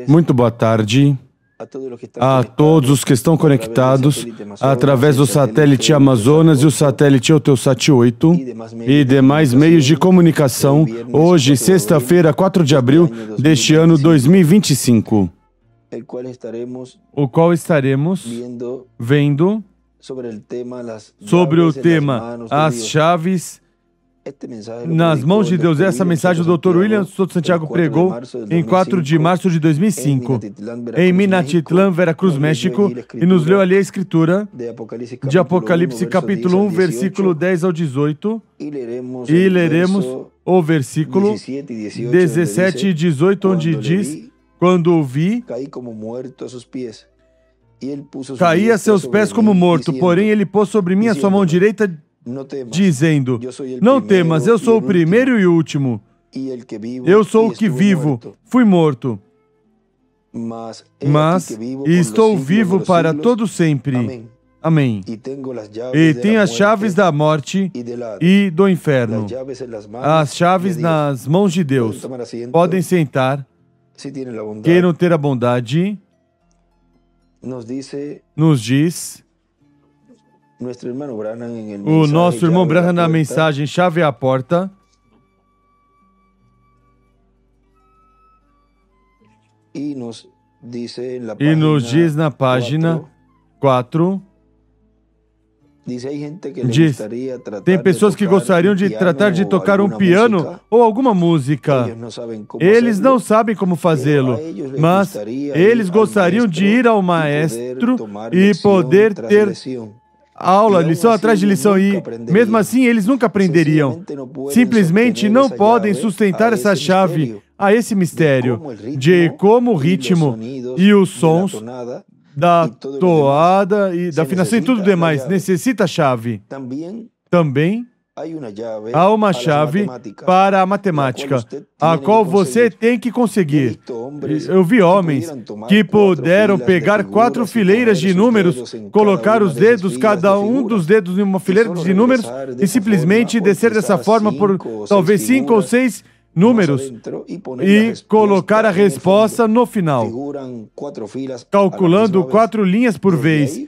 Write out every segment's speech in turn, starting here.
Muito boa tarde a todos os que estão conectados através do satélite Amazonas e o satélite Eutelsat 8 e demais meios de comunicação, hoje, sexta-feira, 4 de abril deste ano 2025, o qual estaremos vendo sobre o tema As Chaves nas mãos de Deus. Essa mensagem o Dr. William Souto Santiago pregou em 4 de março de 2005, em Minatitlán, Veracruz, México, e nos leu ali a escritura de Apocalipse capítulo 1, versículo 10 ao 18, e leremos o versículo 17 e 18, onde diz: quando o vi, caí a seus pés como morto, porém ele pôs sobre mim a sua mão direita, dizendo: não temas, eu sou o primeiro e o último. Eu sou o que vivo, fui morto, mas estou vivo para todo sempre. Amém. E tenho as chaves da morte e do inferno. As chaves nas mãos de Deus. Podem sentar. Queiram ter a bondade. Nos diz o nosso irmão Branham na mensagem Chave é a Porta. E nos diz na página 4, diz: tem pessoas que gostariam de tratar de tocar um piano ou alguma música. Eles não sabem como fazê-lo, mas eles gostariam de ir ao maestro e poder ter aula, lição atrás de lição, e mesmo assim eles nunca aprenderiam. Simplesmente não podem sustentar essa chave a esse mistério de como o ritmo e os sons da toada e da afinação e tudo demais necessita a chave. Também há uma chave para a matemática, a qual você tem que conseguir. Eu vi homens que puderam pegar 4 fileiras de números, colocar os dedos, cada um dos dedos em uma fileira de números, e simplesmente descer dessa forma por talvez 5 ou 6 números e colocar a resposta no final, calculando 4 linhas por vez,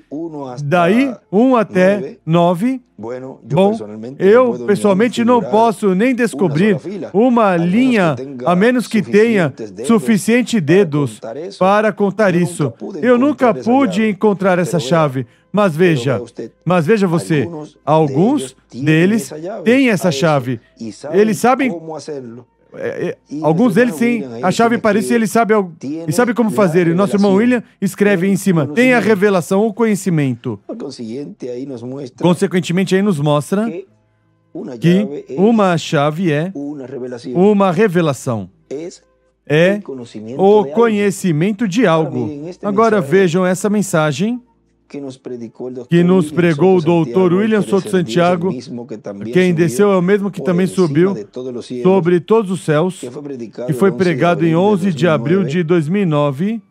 daí 1 até 9. Bom, eu pessoalmente não posso nem descobrir uma linha a menos que tenha suficiente dedos para contar isso. Eu nunca pude encontrar essa chave. Mas veja você, alguns deles têm essa chave. Eles sabem. Alguns deles têm a chave para isso e eles sabem como fazer. E nosso irmão William escreve aí em cima: tem a revelação ou conhecimento. Consequentemente, aí nos mostra que uma chave é uma revelação. É o conhecimento de algo. Agora vejam essa mensagem que nos pregou o Dr. William Souto Santiago. Quem desceu é o mesmo que também subiu sobre todos os céus, que foi pregado em 11 de abril de 2009,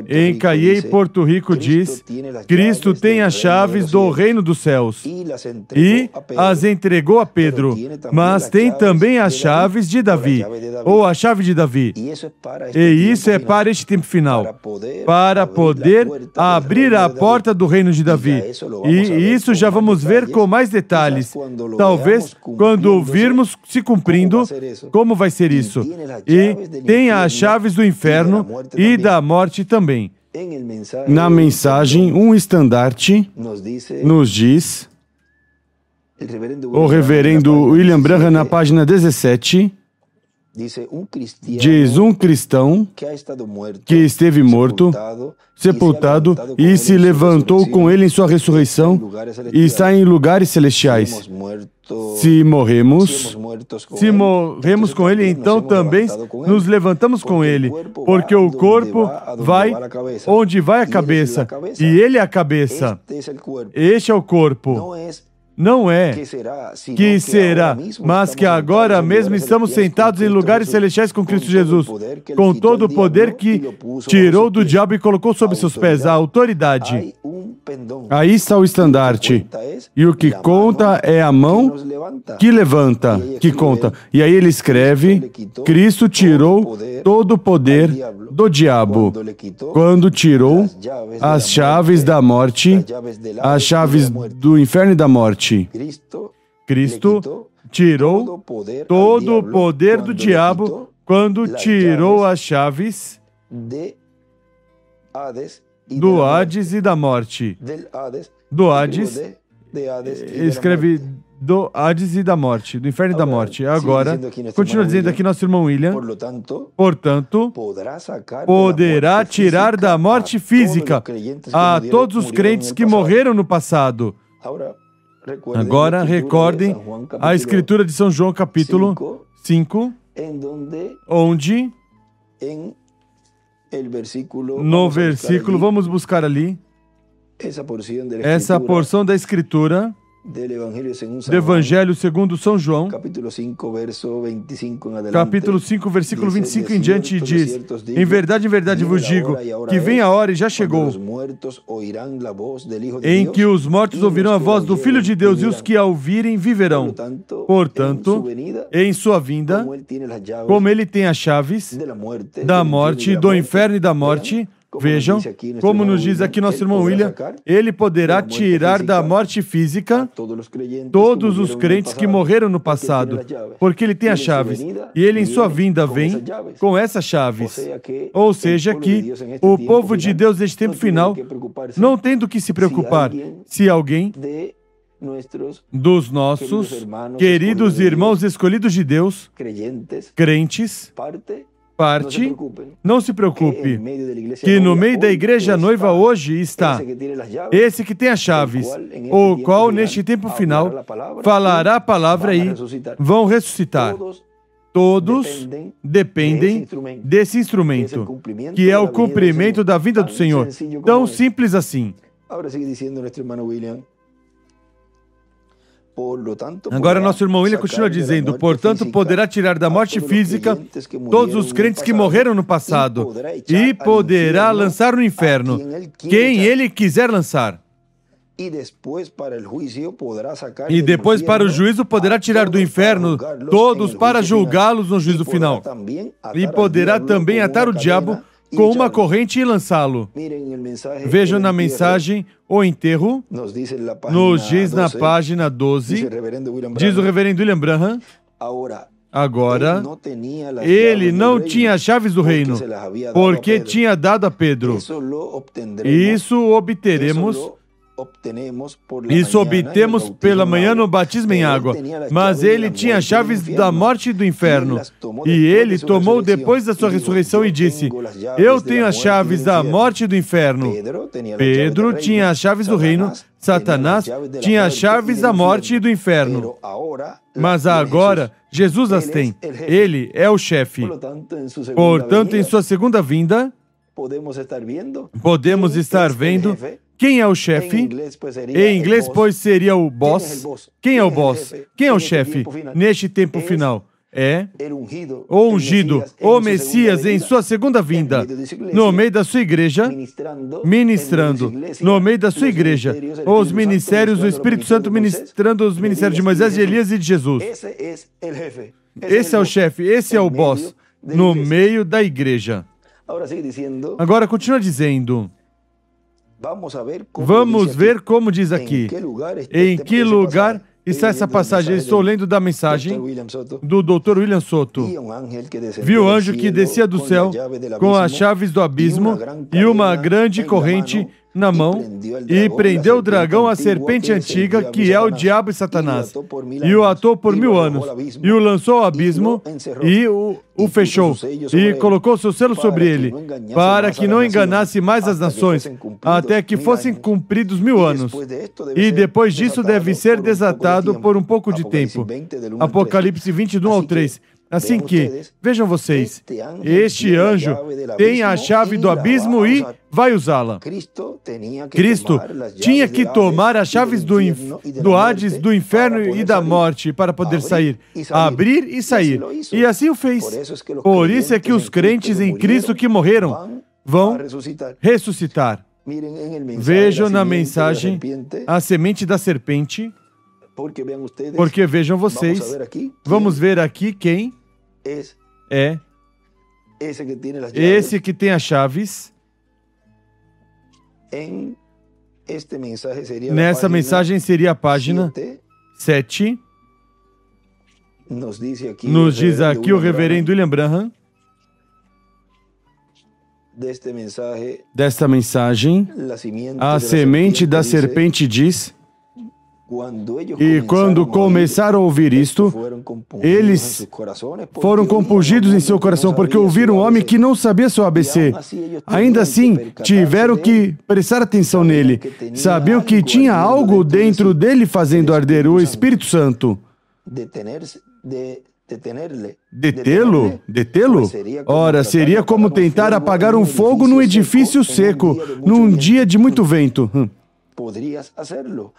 em Cayey, Porto Rico. Diz: Cristo tem as chaves do reino dos céus e as entregou a Pedro, mas tem também as chaves de Davi, ou a chave de Davi. E isso é para este tempo final, para poder abrir a porta do reino de Davi. E isso já vamos ver com mais detalhes, talvez quando virmos se cumprindo, como vai ser isso. E tem as chaves do inferno e da morte também. Na mensagem, um estandarte nos diz, o reverendo William Branham, na página 17, diz: um cristão que esteve morto, sepultado, e se levantou com ele em sua ressurreição e está em lugares celestiais. Se morremos com ele, então também nos levantamos com ele, porque o corpo vai onde vai a cabeça, e ele é a cabeça. Este é o corpo. Não é que será, mas que agora mesmo estamos sentados em lugares celestiais com Cristo Jesus, com todo o poder que tirou do diabo e colocou sob seus pés, a autoridade. Aí está o estandarte. E o que conta é a mão que levanta, que conta. E aí ele escreve: Cristo tirou todo o poder do diabo, quando tirou as chaves da morte, as chaves do inferno e da morte. Cristo tirou todo o poder do diabo quando tirou as chaves do Hades e da morte. Do Hades, escreve do Hades e da morte, do inferno e da morte. Agora, continua dizendo aqui nosso irmão William, portanto, poderá tirar da morte física a todos os crentes que morreram no passado. Agora, recordem a escritura de São João, capítulo 5, onde, no versículo, vamos buscar ali, essa porção da escritura do Evangelho segundo São João, capítulo 5, versículo 25 em diante, diz: em verdade vos digo, que vem a hora e já chegou, em que os mortos ouvirão a voz do Filho de Deus, e os que a ouvirem viverão. Portanto, em sua vinda, como ele tem as chaves da morte, do inferno e da morte, vejam, como nos diz aqui nosso irmão William, ele poderá tirar da morte física todos os crentes que morreram no passado, porque ele tem as chaves, e ele em sua vinda vem com essas chaves. Ou seja, que o povo de Deus neste tempo final não tem do que se preocupar se alguém dos nossos queridos irmãos escolhidos de Deus, crentes, parte, não se preocupe, que no meio da igreja noiva hoje está esse que tem as chaves, o qual neste tempo final falará a palavra e vão ressuscitar. Todos dependem desse instrumento, que é o cumprimento da vinda do Senhor. Tão simples assim. Agora nosso irmão William continua dizendo: portanto, poderá tirar da morte física todos os crentes que morreram no passado, e poderá lançar no inferno quem ele quiser lançar. E depois para o juízo poderá tirar do inferno todos para julgá-los no juízo final. E poderá também atar o diabo com uma corrente e lançá-lo. Vejam na mensagem o enterro, nos diz na página 12, diz o reverendo William Branham: agora, ele não tinha as chaves do reino, porque tinha dado a Pedro. Isso obteremos pela manhã no batismo em água, mas ele tinha as chaves da morte e do inferno, e ele tomou depois da sua ressurreição e disse: eu tenho as chaves da morte e do inferno. Pedro tinha as chaves do reino, Satanás tinha as chaves da morte e do inferno, mas agora Jesus as tem, ele é o chefe. Portanto, em sua segunda vinda, podemos estar vendo quem é o chefe. Em inglês, pois, seria o boss. Quem é o boss? Quem é o chefe neste tempo final? É o ungido, o Messias em sua segunda vinda, no meio da sua igreja, ministrando, no meio da sua igreja, os ministérios do Espírito Santo ministrando os ministérios de Moisés, de Elias e de Jesus. Esse é o chefe, esse é o boss, no meio da igreja. Agora continua dizendo, vamos ver como diz aqui, em que lugar está essa passagem. Eu estou lendo da mensagem do Dr. William Soto. Viu o anjo que descia do céu com as chaves do abismo e uma grande corrente na mão, e prendeu o dragão, a serpente antiga, que é o diabo e Satanás, e o atou por 1000 anos, e o lançou ao abismo, e o fechou, e colocou seu selo sobre ele, para que não enganasse mais as nações, até que fossem cumpridos 1000 anos. E depois disso deve ser desatado por um pouco de tempo. Apocalipse 22 ao 3. Assim que, vejam vocês, este anjo tem a chave do abismo e vai usá-la. Cristo tinha que tomar as chaves do Hades, do inferno e da morte para poder sair, abrir e sair. E assim o fez. Por isso é que os crentes em Cristo que morreram vão ressuscitar. Vejam na mensagem a semente da serpente, porque vejam vocês, vamos ver aqui quem é esse que tem as chaves. Nessa mensagem seria a página 7. Nos diz aqui o reverendo William Branham, desta mensagem, a semente da serpente diz, e quando começaram a ouvir isto, eles foram compungidos em seu coração, porque ouviram um homem que não sabia seu ABC. Ainda assim, tiveram que prestar atenção nele. Sabiam que tinha algo dentro dele fazendo arder o Espírito Santo. Detê-lo? Detê-lo? Ora, seria como tentar apagar um fogo num edifício seco, num dia de muito vento.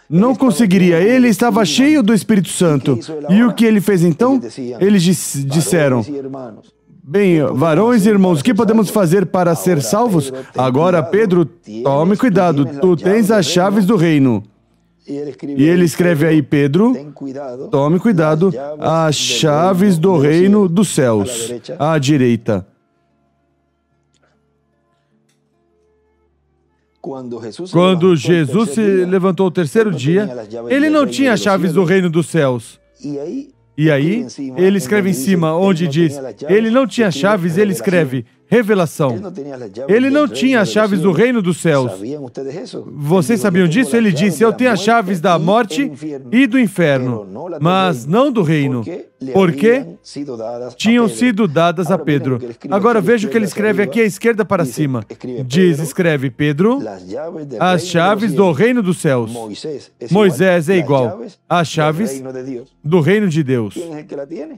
Não conseguiria. Ele estava cheio do Espírito Santo. E o que ele fez então? Eles disseram: bem, varões e irmãos, o que podemos fazer para ser salvos? Agora, Pedro, tome cuidado, tu tens as chaves do reino. E ele escreve aí, Pedro, tome cuidado, as chaves do reino dos céus, à direita. Quando Jesus se levantou o terceiro dia, ele não tinha as chaves do reino dos céus. E aí, ele escreve em cima, onde diz, ele não tinha chaves, ele escreve, revelação. Ele não tinha as chaves do reino dos céus. Vocês sabiam disso? Ele disse, eu tenho as chaves da morte e do inferno, mas não do reino, porque tinham sido dadas a Pedro. Agora veja o que ele escreve aqui à esquerda para cima. Diz, escreve, Pedro, as chaves do reino dos céus. Moisés é igual às chaves do reino de Deus.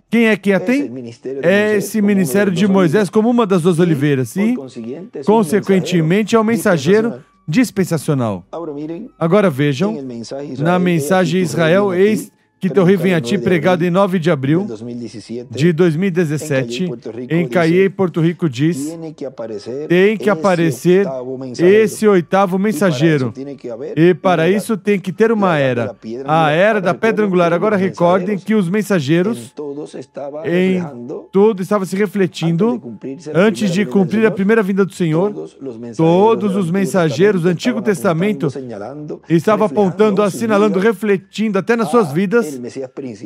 Quem é que a tem? É esse ministério de Moisés como uma das duas oliveiras e, consequentemente, é o mensageiro dispensacional. Agora vejam, na mensagem Israel, eis que teu rei vem a ti, pregado em 9 de abril de 2017, em Caiê, Porto Rico, diz, tem que aparecer esse oitavo mensageiro. E para isso tem que ter uma era, a era da pedra angular. Agora recordem que os mensageiros em tudo estavam se refletindo antes de cumprir a primeira vinda do Senhor. Todos os mensageiros do Antigo Testamento estavam apontando, assinalando, refletindo até nas suas vidas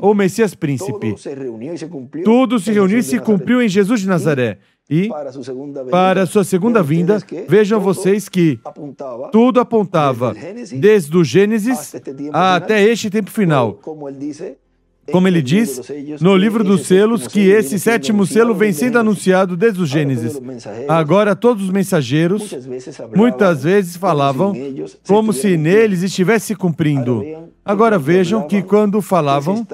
o Messias Príncipe. Tudo se reuniu e se cumpriu em Jesus de Nazaré. E, para a sua segunda vinda, vejam vocês que tudo apontava desde o Gênesis até este tempo final. Como ele diz no livro dos selos, que esse sétimo selo vem sendo anunciado desde o Gênesis. Agora, todos os mensageiros, muitas vezes falavam como se neles estivesse se cumprindo. Agora vejam que quando falavam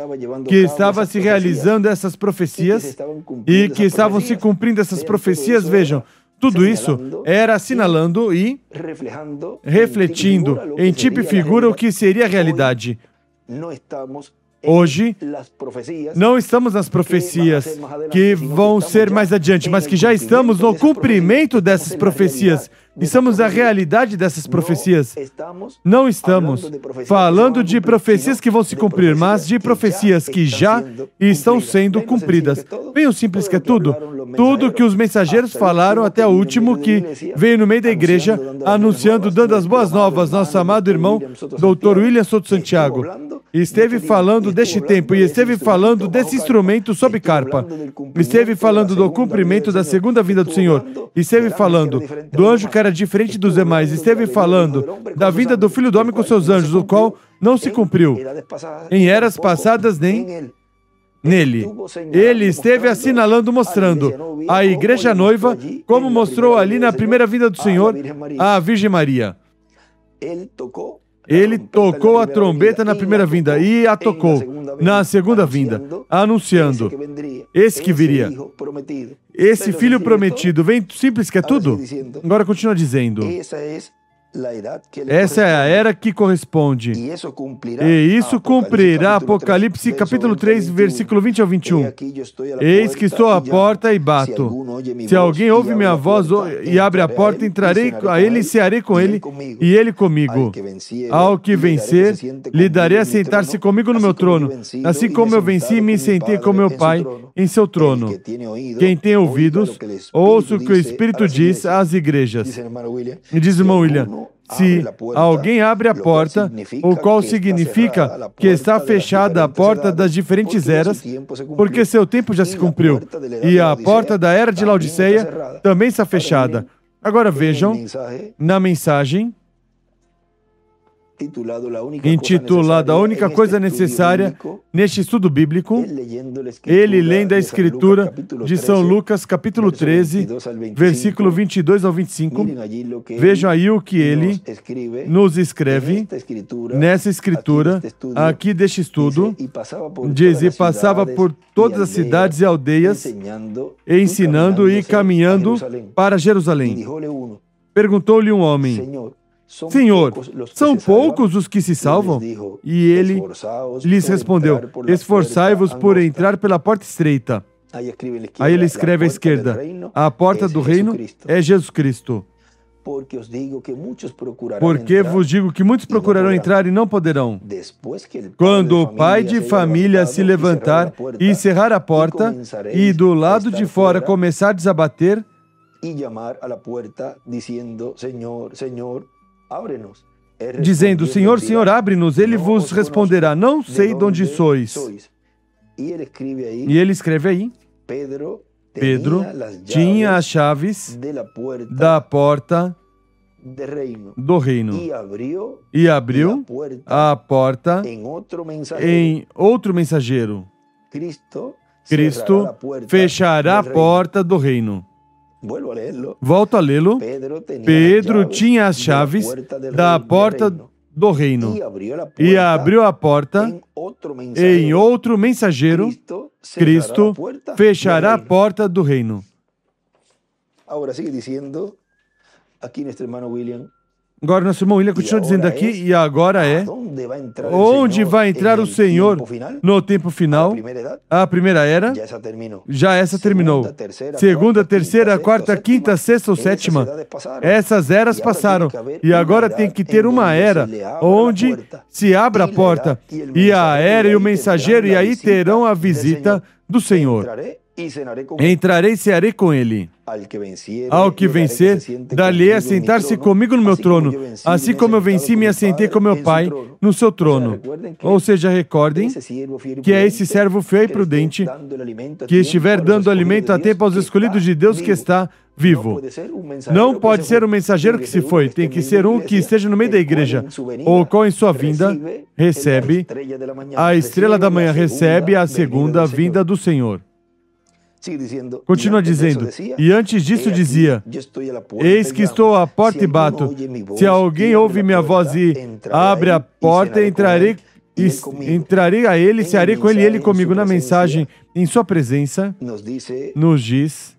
que estava se realizando essas profecias e que estavam se cumprindo essas profecias, vejam, tudo isso era assinalando e refletindo em tipo e figura o que seria a realidade. Hoje, não estamos nas profecias que vão ser mais adiante, mas que já estamos no cumprimento dessas profecias. Estamos na realidade dessas profecias. Não estamos falando de profecias que vão se cumprir, mas de profecias que já estão sendo cumpridas. Bem o simples que é tudo. Tudo que os mensageiros falaram até o último que veio no meio da igreja, anunciando, dando as boas novas, nosso amado irmão, Dr. William Souto Santiago. Esteve falando deste tempo e esteve falando desse instrumento sob carpa. Esteve falando do cumprimento da segunda vinda do Senhor. Esteve falando do anjo que era diferente dos demais. Esteve falando da vinda do Filho do Homem com seus anjos, o qual não se cumpriu em eras passadas nem nele. Ele esteve assinalando, mostrando a igreja noiva, como mostrou ali na primeira vinda do Senhor, a Virgem Maria. Ele tocou a trombeta na primeira vinda e a tocou na segunda vinda, anunciando esse que viria. Esse filho prometido, vem simples que é tudo. Agora continua dizendo. Essa é a era que corresponde. E isso cumprirá Apocalipse capítulo 3, versículo 20 ao 21. Eis que estou à porta e bato. Se alguém ouve minha voz e abre a porta, entrarei a ele e cearei com ele e ele comigo. Ao que vencer, lhe darei a sentar-se comigo no meu trono, assim como eu venci e me sentei com meu Pai em seu trono. Quem tem ouvidos, ouça o que o Espírito diz às igrejas. E diz o irmão William, se alguém abre a porta, o qual significa que está fechada a porta das diferentes eras, porque seu tempo já se cumpriu, e a porta da era de Laodiceia também está fechada. Agora vejam, na mensagem intitulada A Única Coisa Necessária neste estudo bíblico, ele lendo a Escritura de São Lucas, capítulo 13, versículo 22 ao 25. Vejam aí o que ele nos escreve nessa Escritura, aqui deste estudo. Diz, e passava por todas as cidades e aldeias, ensinando e caminhando para Jerusalém. Perguntou-lhe um homem, Senhor, são poucos os que se salvam? E ele lhes respondeu, esforçai-vos por entrar pela porta estreita. Aí ele escreve à esquerda, a porta do reino é Jesus Cristo. Porque vos digo que muitos procurarão entrar e não poderão. Quando o pai de família se levantar e cerrar a porta, e do lado de fora começar a desabater, dizendo, Senhor, Senhor, abre-nos, ele vos responderá, não sei de onde sois. E ele escreve aí, Pedro tinha as chaves da porta do reino e abriu a porta em outro mensageiro. Cristo fechará a porta do reino. Volto a lê-lo. Pedro tinha as chaves da porta do reino e abriu a porta em outro mensageiro. Cristo fechará a porta do reino. Agora, nosso irmão William continua dizendo aqui, e agora é, onde vai entrar o Senhor no tempo final? A primeira era, já essa terminou. Segunda, terceira, quarta, quinta, sexta ou sétima, essas eras passaram. E agora tem que ter uma era onde se abra a porta, e a era e o mensageiro, e aí terão a visita do Senhor. Entrarei e cearei com ele. Ao que vencer, dar-lhe a sentar-se comigo no meu trono, assim como eu venci e me assentei com meu Pai no seu trono. Ou seja, recordem que é esse servo fiel e prudente que estiver dando alimento a tempo aos escolhidos de Deus que está vivo. Não pode ser um mensageiro que se foi, tem que ser um que esteja no meio da igreja, ou qual em sua vinda recebe a estrela da manhã, recebe a segunda vinda do Senhor. Continua dizendo, e antes disso dizia, eis que estou à porta e bato. Se alguém ouve minha voz e abre a porta, entrarei a ele, cearei com ele e ele comigo. Na mensagem, em sua presença, nos diz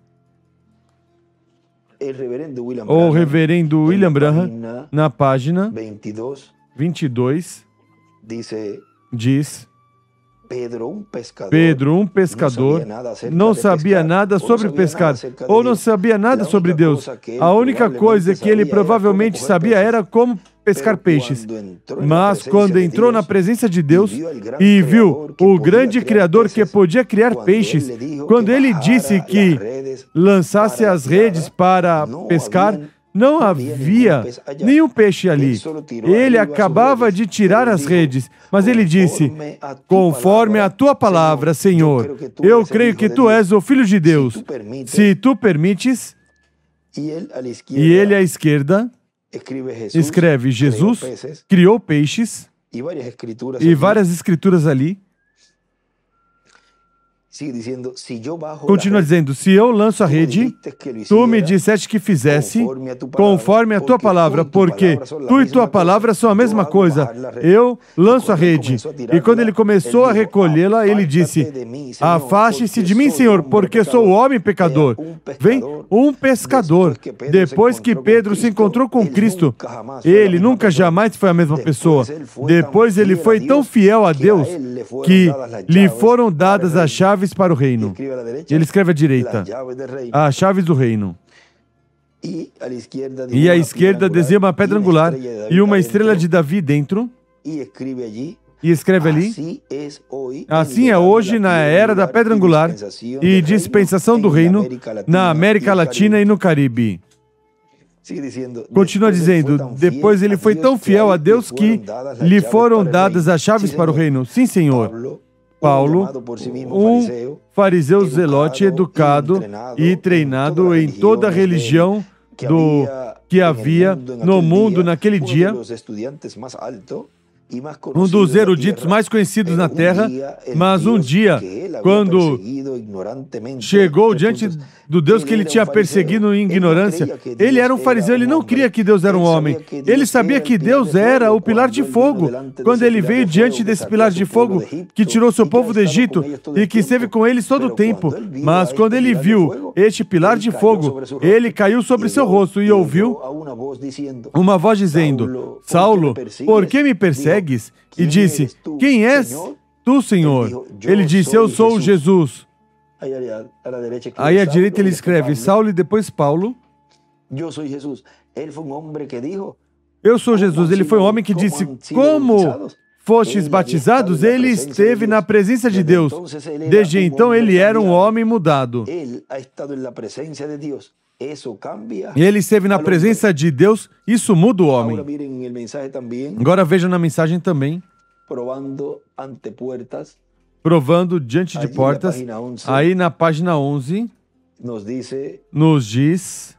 o reverendo William Branham, na página 22, diz, Pedro, um pescador, não sabia nada sobre pescar, ou não sabia nada sobre Deus. A única coisa que ele provavelmente sabia era como pescar peixes. Mas quando entrou na presença de Deus e viu o grande Criador que podia criar peixes, quando ele disse que lançasse as redes para pescar, não havia nenhum peixe ali. Ele acabava de tirar as redes, mas ele disse, conforme a tua palavra, Senhor, eu creio que tu és o Filho de Deus. Se tu permites, e ele à esquerda escreve, Jesus criou peixes, e várias escrituras ali. Continua dizendo, se eu lanço a rede, tu me disseste que fizesse conforme a tua palavra, porque tu e tua palavra são a mesma coisa. Eu lanço a rede. E quando ele começou a recolhê-la, ele disse, afaste-se de mim, Senhor, porque sou homem pecador. Vem um pescador. Depois que Pedro se encontrou com Cristo, ele nunca jamais foi a mesma pessoa. Depois ele foi tão fiel a Deus que lhe foram dadas as chaves para o reino. Ele escreve à direita, as chaves do reino. E à esquerda desenha uma pedra angular e uma estrela de Davi dentro. E escreve ali, assim é hoje na era da pedra angular e dispensação do reino na América Latina e no Caribe. Continua dizendo, depois ele foi tão fiel a Deus que lhe foram dadas as chaves para o reino. Sim, Senhor. Paulo, um fariseu zelote educado e treinado em toda a religião que havia no mundo naquele dia, um dos eruditos mais conhecidos na terra, mas um dia, quando chegou diante do Deus que ele tinha perseguido em ignorância, ele era um fariseu, ele não cria que Deus era um homem, ele sabia que Deus era o pilar de fogo. Quando ele veio diante desse pilar de fogo, que tirou seu povo do Egito e que esteve com eles todo o tempo, mas quando ele viu este pilar de fogo, ele caiu sobre seu rosto e ouviu uma voz dizendo, Saulo, por que me persegues? E disse, quem és tu, Senhor? Ele disse, eu sou Jesus. Aí à direita ele escreve Saulo e depois Paulo. Eu sou Jesus. Ele foi um homem que disse, como fostes batizados? Ele esteve na presença de Deus. Desde então ele era um homem mudado. Ele esteve na presença de Deus, isso muda o homem. Agora vejam na mensagem também. Provando diante de portas. Aí na página 11, nos diz...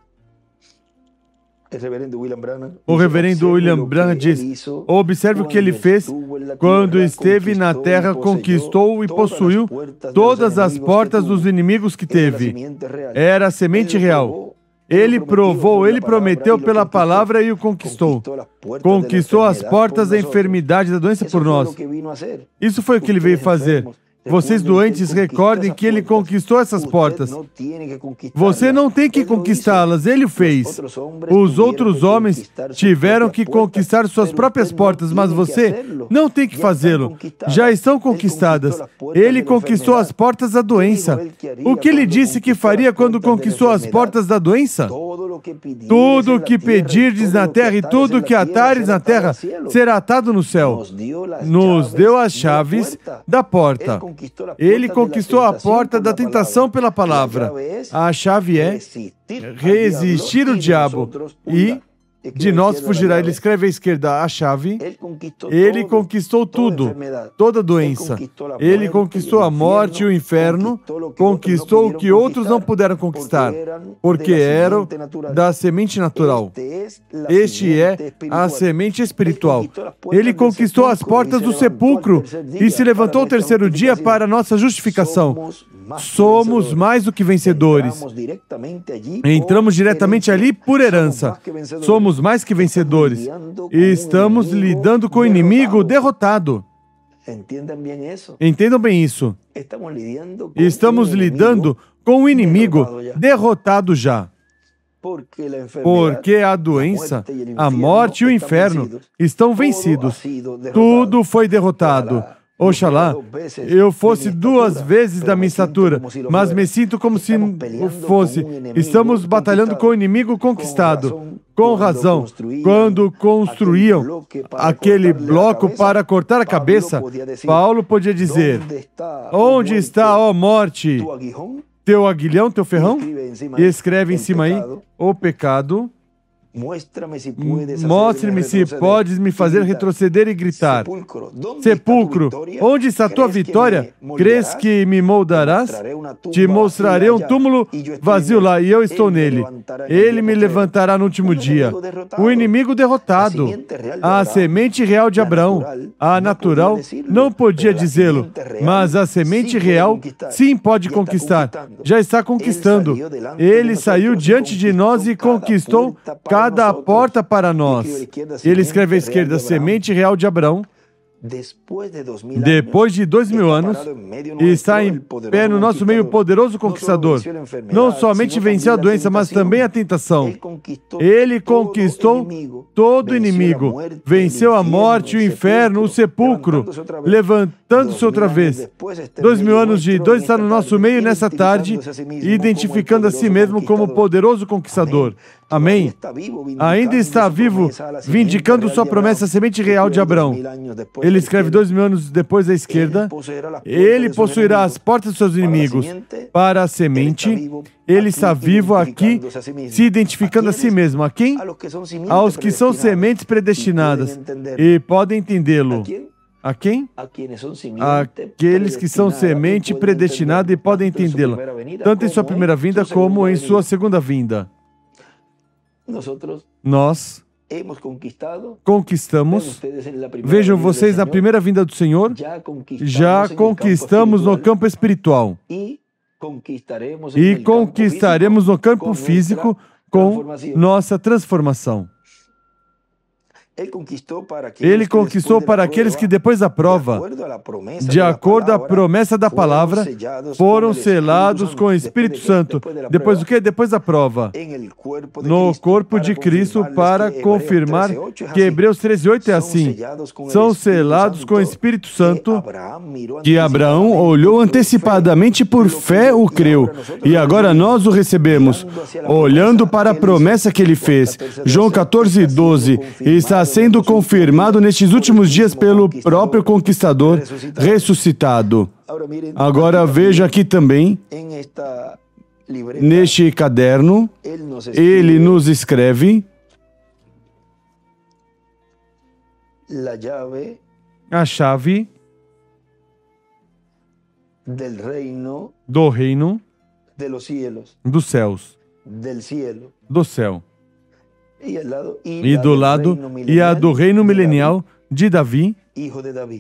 O reverendo William Branham diz, observe o que ele fez quando esteve na terra, conquistou e possuiu todas as portas dos inimigos que teve. Era a semente real. Ele provou, ele prometeu pela palavra e o conquistou. Conquistou as portas da enfermidade, da doença por nós. Isso foi o que ele veio fazer. Vocês doentes, recordem que ele conquistou essas portas. Você não tem que conquistá-las, ele o fez. Os outros homens tiveram que conquistar suas próprias portas, mas você não tem que fazê-lo. Já estão conquistadas. Ele conquistou as portas da doença. O que ele disse que faria quando conquistou as portas da doença? Tudo o que pedirdes na terra e tudo o que atares na terra será atado no céu. Nos deu as chaves da porta. Ele conquistou a porta da tentação pela palavra. A chave é resistir o diabo e de nós fugirá. Ele escreve à esquerda a chave. Ele conquistou tudo, toda doença. Ele conquistou a morte e o inferno. Conquistou o que outros não puderam conquistar, porque eram da semente natural. Este é a semente espiritual. Ele conquistou as portas do sepulcro e se levantou ao terceiro dia para a nossa justificação. Somos mais do que vencedores. Entramos diretamente ali por herança. Somos mais que vencedores. E estamos lidando com o inimigo derrotado. Entendam bem isso. Estamos lidando com o inimigo derrotado já. Porque a doença, a morte e o inferno estão vencidos. Tudo foi derrotado. Oxalá eu fosse 2 vezes da minha estatura, mas me sinto como se fosse. Estamos batalhando com o inimigo conquistado. Com razão, quando construíam aquele bloco para cortar a cabeça, Paulo podia dizer, onde está, ó morte, teu aguilhão, teu ferrão? E escreve em cima aí, o pecado, Mostre-me se podes me fazer retroceder e gritar: sepulcro, onde está a tua vitória? Crês que me moldarás? Te mostrarei um túmulo vazio lá, e eu estou nele. Ele me levantará no último dia. O inimigo derrotado, a semente real de Abraão, a natural, não podia dizê-lo, mas a semente real sim pode conquistar. Já está conquistando. Ele saiu diante de nós e conquistou cada porta para nós. Ele escreve à esquerda, semente real de Abraão. Depois de 2000 anos, está em pé no nosso meio poderoso conquistador. Não somente venceu a doença, mas também a tentação. Ele conquistou todo inimigo. Venceu a morte, o inferno, o sepulcro, levantando-se outra vez. 2000 anos de dor está no nosso meio nessa tarde, identificando a si mesmo como poderoso conquistador. Amém? Ainda está vivo, vindicando sua promessa, a semente real de Abraão. Ele escreve 2000 anos depois à esquerda. Ele possuirá as portas dos seus inimigos. Para a semente, ele está vivo aqui, se identificando a si mesmo. A quem? Aos que são sementes predestinadas e podem entendê-lo. A quem? Aqueles que são semente predestinada e podem entendê-la, tanto em sua primeira vinda como em sua segunda vinda. Nós conquistamos. Vejam vocês, na primeira vinda do Senhor, já conquistamos no campo espiritual. E conquistaremos no campo físico com nossa transformação. Ele conquistou para aqueles que depois da prova, de acordo à promessa da palavra, foram selados com o Espírito Santo. Depois do quê? Depois da prova. No corpo de Cristo, para confirmar que Hebreus 13:8 é assim. São selados com o Espírito Santo, que Abraão olhou antecipadamente por fé o creu. E agora nós o recebemos, olhando para a promessa que ele fez. João 14:12. Está sendo confirmado nestes últimos dias pelo próprio conquistador ressuscitado. Agora veja aqui também, neste caderno, ele nos escreve a chave do reino dos céus, do céu. E do lado, e a do reino milenial de Davi,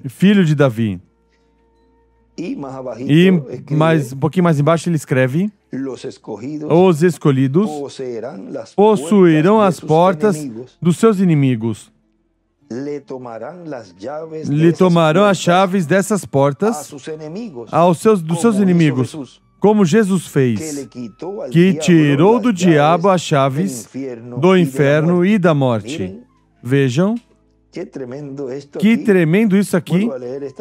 filho de Davi. E mais, um pouquinho mais embaixo ele escreve: os escolhidos possuirão as portas dos seus inimigos. Lhe tomarão as chaves dessas portas dos seus inimigos. Como Jesus fez, que tirou do diabo as chaves do inferno e da morte. Vejam, que tremendo isso aqui.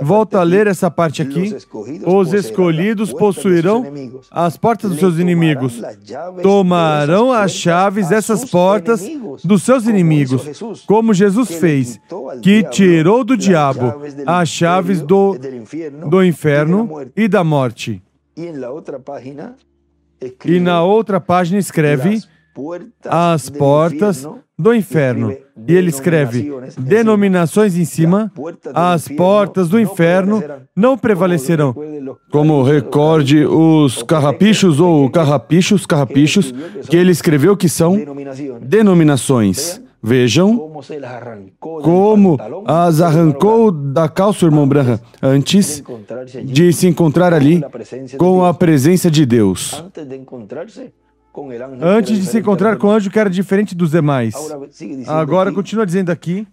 Volto a ler essa parte aqui. Os escolhidos possuirão as portas dos seus inimigos. Tomarão as chaves dessas portas dos seus inimigos. Como Jesus fez, que tirou do diabo as chaves do inferno e da morte. E na outra página escreve as portas do inferno. E ele escreve denominações em cima. As portas do inferno não prevalecerão. Como recorde os carrapichos ou carrapichos, que ele escreveu que são denominações. Vejam como as arrancou da calça o irmão Branham antes de se encontrar ali com a presença de Deus. Antes de se encontrar com o anjo que era diferente dos demais. Agora continua dizendo aqui: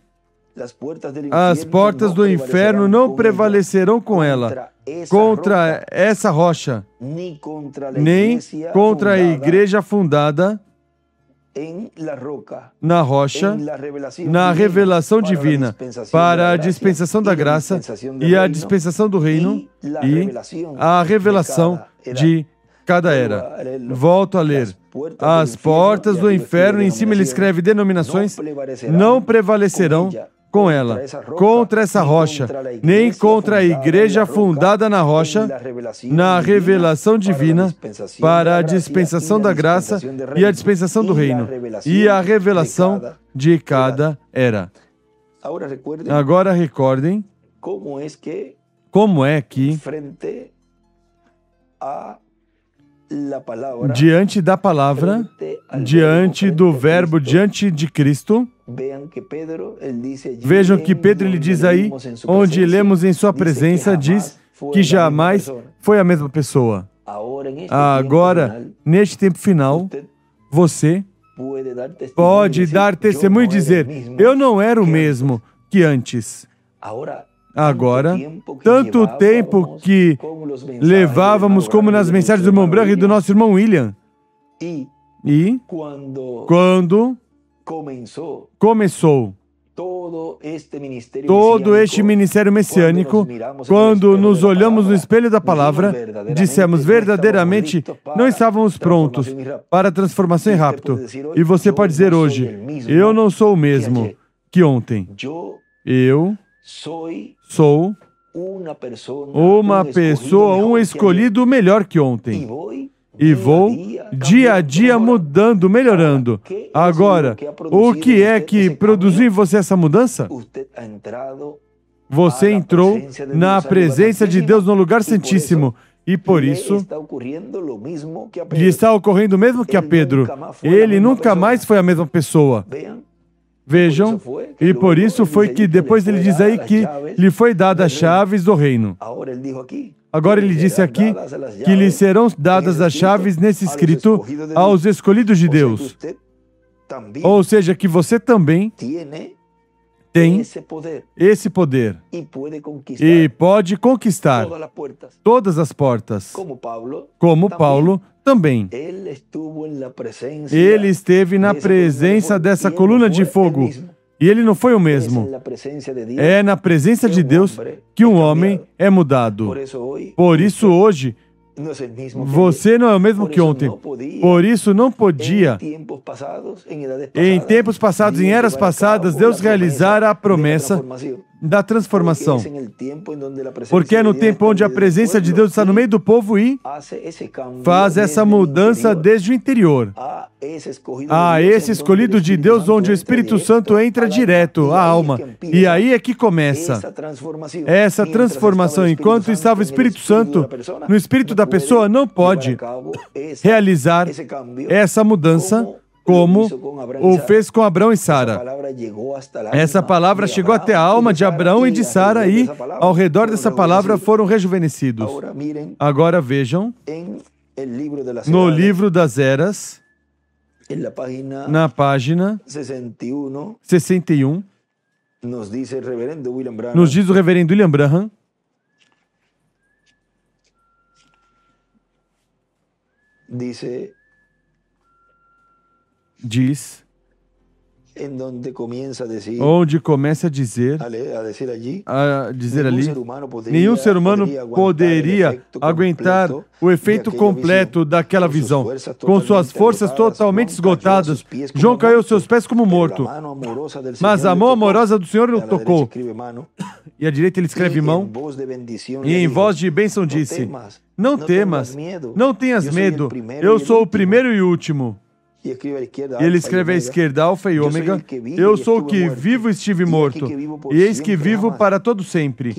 as portas do inferno não prevalecerão com ela, contra essa rocha, nem contra a igreja fundada na rocha, na revelação divina, para a dispensação da graça e a dispensação do reino e a revelação de cada era. Volto a ler. As portas do inferno, em cima ele escreve denominações, não prevalecerão com ela, contra essa rocha, nem contra a igreja fundada na rocha, na revelação divina, para a dispensação da graça e a dispensação do reino, e a revelação de cada era. Agora recordem como é que, diante da palavra, diante do verbo, diante de Cristo, vejam que Pedro ele diz aí, onde lemos em sua presença, diz que jamais foi a mesma pessoa. Agora, neste tempo final, você pode dar testemunho e dizer, eu não era o mesmo que antes. Agora, tanto tempo que levávamos como nas mensagens do irmão Branham e do nosso irmão William. E quando começou todo este ministério messiânico, quando nos olhamos no espelho da palavra, dissemos verdadeiramente, não estávamos prontos para a transformação e rapto. E você pode dizer hoje, eu não sou o mesmo que ontem. Eu sou uma pessoa, um escolhido melhor que ontem. E vou dia a dia mudando, melhorando. Agora, o que é que produziu em você essa mudança? Você entrou na presença de Deus no lugar santíssimo. E por isso, lhe está ocorrendo o mesmo que a Pedro. Ele nunca mais foi a mesma pessoa. Vejam, e por isso foi que depois ele diz aí que lhe foi dada as chaves do reino. Agora ele disse aqui que lhe serão dadas as chaves nesse escrito aos escolhidos de Deus. Ou seja, que você também tem esse poder e pode conquistar todas as portas. Como Paulo também. Ele esteve na presença dessa coluna de fogo. E ele não foi o mesmo. É na presença de Deus que um homem é mudado. Por isso, hoje, você não é o mesmo que ontem. Por isso, não podia, em tempos passados, em eras passadas, Deus realizar a promessa da transformação. Porque é no tempo onde a presença de Deus está no meio do povo e faz essa mudança desde o interior. A esse escolhido de Deus, onde o Espírito Santo entra direto à alma. E aí é que começa essa transformação. Enquanto estava o Espírito Santo no espírito da pessoa, não pode realizar essa mudança como o fez com Abraão e Sara. Essa palavra chegou até a alma de Abraão e de Sara e, ao redor dessa palavra, foram rejuvenescidos. Agora vejam, no livro das Eras, na página 61, nos diz o reverendo William Branham, diz, onde começa a dizer ali, nenhum ser humano poderia aguentar o efeito completo daquela visão. Com suas forças totalmente esgotadas, João caiu aos seus pés como morto. Mas a mão amorosa do Senhor o tocou. E à direita ele escreve mão, e em voz de bênção disse, não temas, não tenhas medo, eu sou o primeiro e o último. E ele escreve à esquerda, Alfa e Ômega, eu sou o que vivo e estive morto, e eis que vivo para todo sempre.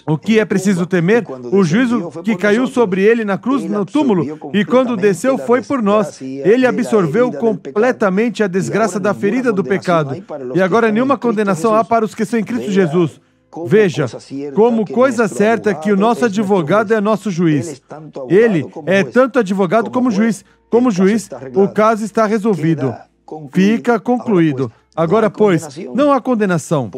O que é preciso temer? O juízo que caiu sobre ele na cruz, no túmulo, e quando desceu foi por nós. Ele absorveu completamente a desgraça da ferida do pecado. E agora nenhuma condenação há para os que são em Cristo Jesus. Veja, como coisa certa que o nosso advogado é nosso juiz. Ele é tanto advogado como juiz. Como juiz, o caso está resolvido. Fica concluído. Agora, pois, não há condenação.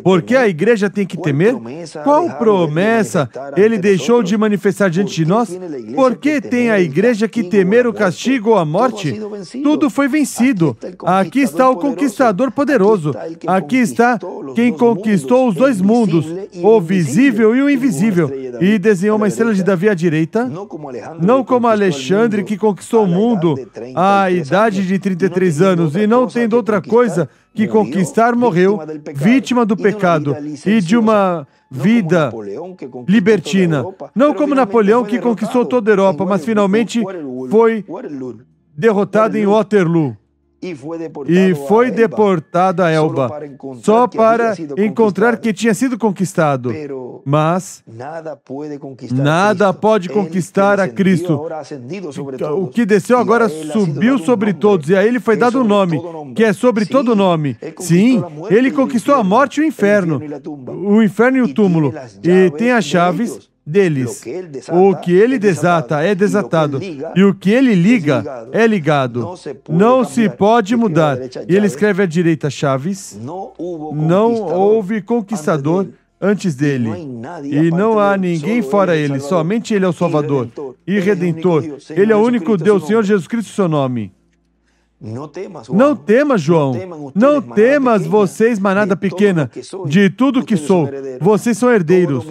Por que a igreja tem que temer? Qual promessa ele deixou de manifestar diante de nós? Por que tem a igreja que temer o castigo ou a morte? Tudo foi vencido. Aqui está o conquistador poderoso. Aqui está quem conquistou os dois mundos, o visível e o invisível, e desenhou uma estrela de Davi à direita, não como Alexandre, que conquistou o mundo à idade de 33 anos, e não tendo outra coisa que conquistar, morreu, vítima do pecado e de uma vida libertina. Não como Napoleão, que conquistou toda a Europa, mas finalmente foi derrotado em Waterloo. E foi deportado a Elba, só para encontrar que tinha sido conquistado. Mas nada pode conquistar a Cristo. O que desceu agora subiu sobre todos, e a ele foi dado um nome, que é sobre todo nome. Sim, ele conquistou a morte e o inferno e o túmulo, e tem as chaves deles. O que ele desata é desatado, e o que ele liga é ligado. Não se pode mudar. E ele escreve à direita chaves. Não houve conquistador antes dele, e não há ninguém fora ele. Somente ele é o Salvador e Redentor. Ele é o único Deus, Senhor Jesus Cristo, seu nome. Não temas, João. Não temas, vocês, manada pequena, de tudo que sou. Vocês são herdeiros.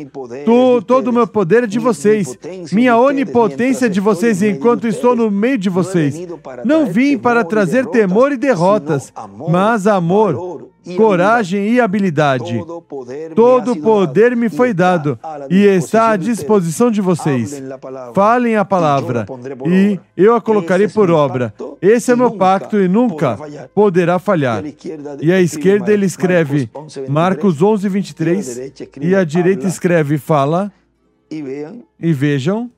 Todo o meu poder é de vocês. Minha onipotência é de vocês enquanto estou no meio de vocês. Não vim para trazer temor e derrotas, mas amor, coragem e habilidade. Todo o poder me foi dado e está à disposição de vocês. Falem a palavra e eu a colocarei por obra. Esse é meu pacto e nunca poderá falhar. E à esquerda ele escreve Marcos 11, 23, e à direita escreve fala, e vejam,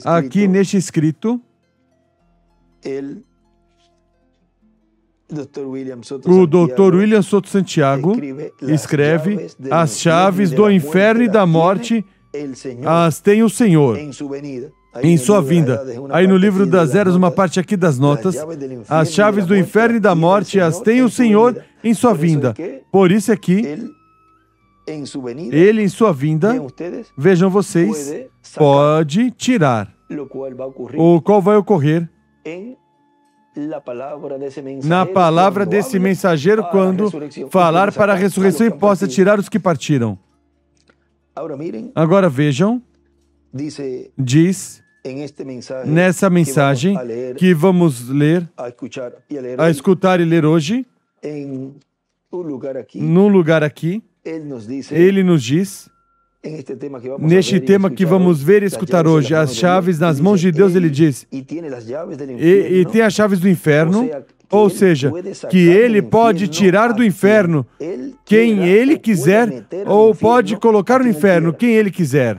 aqui neste escrito, o Dr. William Soto Santiago escreve: as chaves do inferno e da morte as tem o Senhor em sua vinda. Aí no livro das Eras, uma parte aqui das notas: as chaves do inferno e da morte as tem o Senhor em sua vinda. Por isso aqui, ele em sua vinda, vejam vocês, pode tirar, o qual vai ocorrer na palavra desse mensageiro quando falar para a ressurreição e possa tirar os que partiram. Agora vejam, diz nessa mensagem que vamos ler, a escutar e ler hoje, num lugar aqui, ele nos diz, neste tema que vamos ver e escutar hoje, as chaves nas mãos de Deus, ele diz, e tem as chaves do inferno, ou seja, que ele pode tirar do inferno quem ele quiser, ou pode colocar no inferno quem ele quiser.